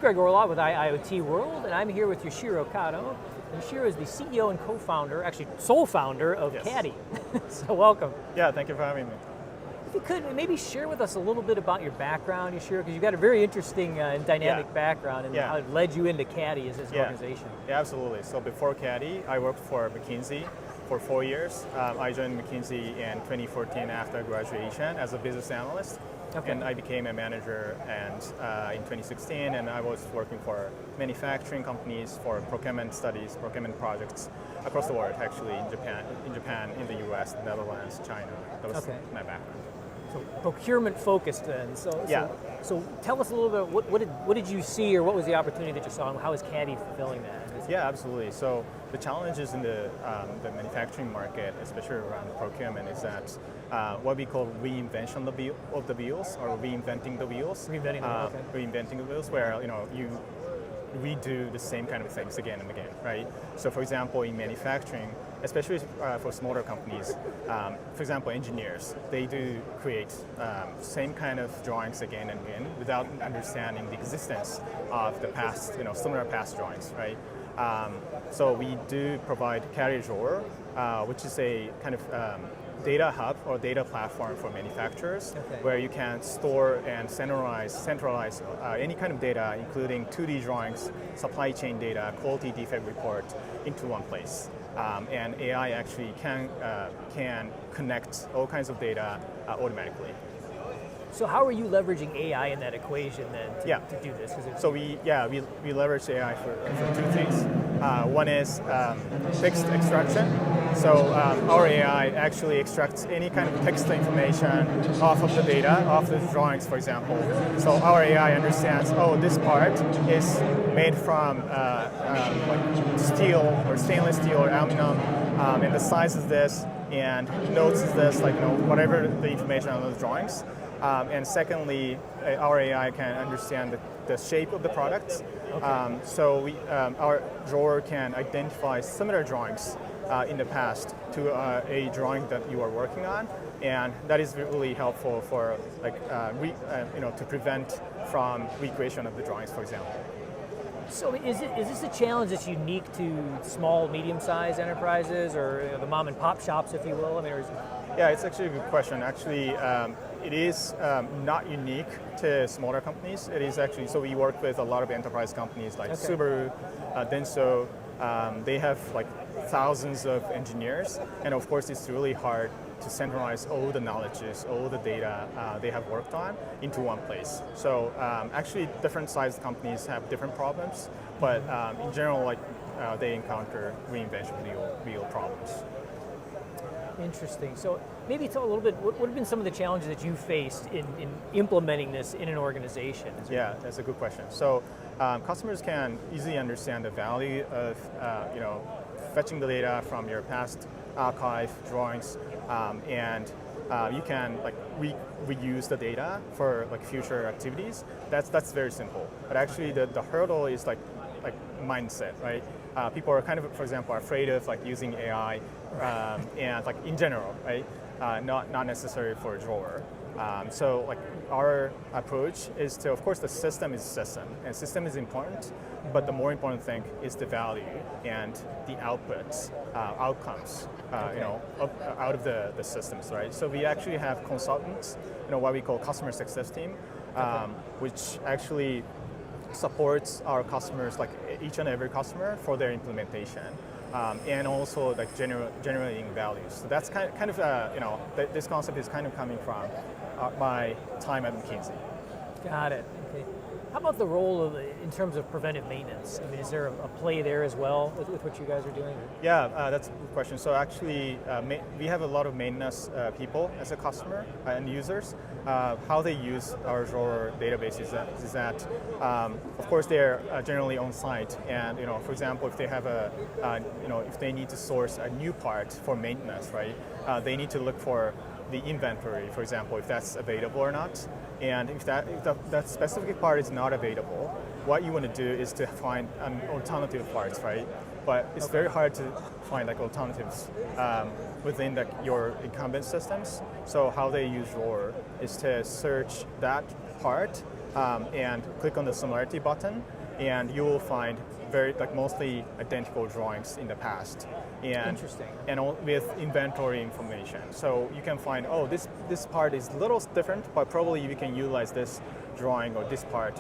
Greg Orlov with IoT World, and I'm here with Yushiro Kato. Yushiro is the CEO and co-founder, actually sole founder of CADDi. So welcome. Yeah, thank you for having me. If you could, maybe share with us a little bit about your background, Yushiro, because you've got a very interesting and dynamic background, and how it led you into CADDi as an organization. Yeah, absolutely. So before CADDi, I worked for McKinsey for 4 years. I joined McKinsey in 2014 after graduation as a business analyst. And I became a manager in 2016, and I was working for manufacturing companies for procurement studies, procurement projects across the world, actually in Japan, in the US, Netherlands, China. That was my background. So procurement focused then. So tell us a little bit, what did you see, or what was the opportunity that you saw, and how is CADDi fulfilling that? Yeah, absolutely. So the challenges in the manufacturing market, especially around procurement, is that what we call reinvention of the wheels, or reinventing the wheels. Reinventing the wheels, where you redo the same kind of things again and again, right? So for example, in manufacturing, especially for smaller companies, for example, engineers, they do create same kind of drawings again and again without understanding the existence of the past, similar past drawings, right? So we do provide CADDi Drawer, which is a kind of data hub or data platform for manufacturers, where you can store and centralize any kind of data, including 2D drawings, supply chain data, quality defect report, into one place. And AI actually can connect all kinds of data automatically. So how are you leveraging AI in that equation then to do this? So we leverage AI for two things. One is text extraction. So our AI actually extracts any kind of text information off of the data, off the drawings, for example. So our AI understands, this part is made from like steel or stainless steel or aluminum, and the size is this, and notes is this, whatever the information on those drawings. And secondly, our AI can understand the shape of the products. So our drawer can identify similar drawings in the past to a drawing that you are working on, and that is really helpful for to prevent from recreation of the drawings, for example. So is this a challenge that's unique to small, medium-sized enterprises, or the mom and pop shops, if you will? I mean, yeah, it's actually a good question. Actually, it is not unique to smaller companies. It is actually, so we work with a lot of enterprise companies like Subaru, Denso. They have thousands of engineers, and of course it's really hard to centralize all the knowledges, all the data they have worked on into one place. So actually different sized companies have different problems, but in general they encounter reinvention wheel problems. Interesting. So maybe tell a little bit, what have been some of the challenges that you faced in implementing this in an organization? Yeah, that's a good question. So customers can easily understand the value of fetching the data from your past archive drawings, and you can reuse the data for future activities. That's very simple. But actually the hurdle is like mindset, right? People are kind of, for example, afraid of using AI, and in general, right? Not necessary for a drawer. So our approach is to, of course, the system is system, and system is important, but the more important thing is the value and the outputs, outcomes, out of the systems, right? So we actually have consultants, what we call customer success team, which actually supports our customers, each and every customer, for their implementation, and also generating values. So that's kind of this concept is kind of coming from my time at McKinsey. Got it. Okay. How about the role in terms of preventive maintenance? I mean, is there a play there as well with what you guys are doing? Yeah, that's a good question. So actually, we have a lot of maintenance people as a customer and users. How they use our drawer database is that of course, they're generally on site, and for example, if they have if they need to source a new part for maintenance, right? They need to look for the inventory, for example, if that's available or not. And if that specific part is not available, what you want to do is to find alternative parts, right? But it's very hard to find alternatives within your incumbent systems. So how they use Drawer is to search that part and click on the similarity button, and you will find mostly identical drawings in the past. And, Interesting. And with inventory information. So you can find, oh, this part is a little different, but probably you can utilize this drawing or this part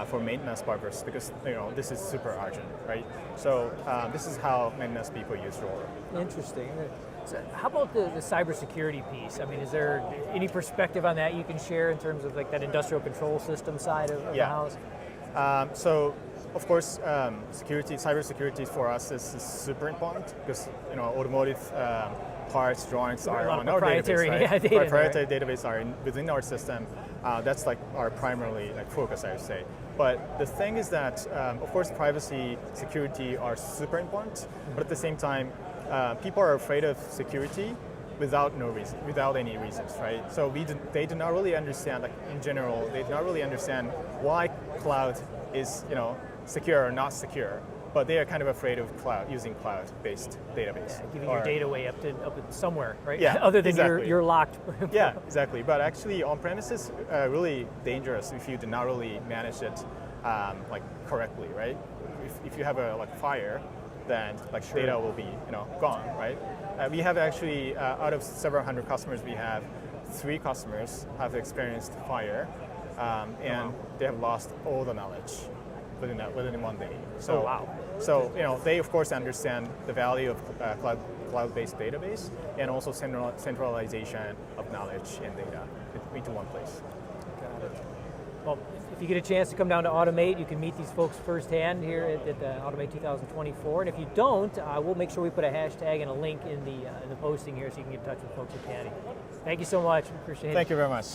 for maintenance purpose, because this is super urgent, right? So this is how maintenance people use Roller. Interesting. So how about the cybersecurity piece? I mean, is there any perspective on that you can share in terms of like that industrial control system side of the house? So, of course, cybersecurity for us is super important, because automotive parts, drawings are on our database, right? Proprietary database are within our system. That's like our primary focus, I would say. But the thing is that, of course, privacy, security are super important, but at the same time, people are afraid of security without any reasons, right? So they do not really understand, in general, they do not really understand why cloud is, secure or not secure, but they are kind of afraid of using cloud-based database. Yeah, giving your data away up somewhere, right? Yeah, other than exactly. you're locked. Yeah, exactly. But actually, on-premises really dangerous if you do not really manage it correctly, right? If you have a fire, then data will be gone, right? We have actually out of several hundred customers, we have 3 customers have experienced fire, and they have lost all the knowledge within 1 day. So, wow. So they of course understand the value of cloud-based database and also centralization of knowledge and data into one place. Got it. Well, if you get a chance to come down to Automate, you can meet these folks firsthand here at Automate 2024. And if you don't, we'll make sure we put a hashtag and a link in the posting here so you can get in touch with folks at CADDi. Thank you so much. Appreciate it. Thank you very much.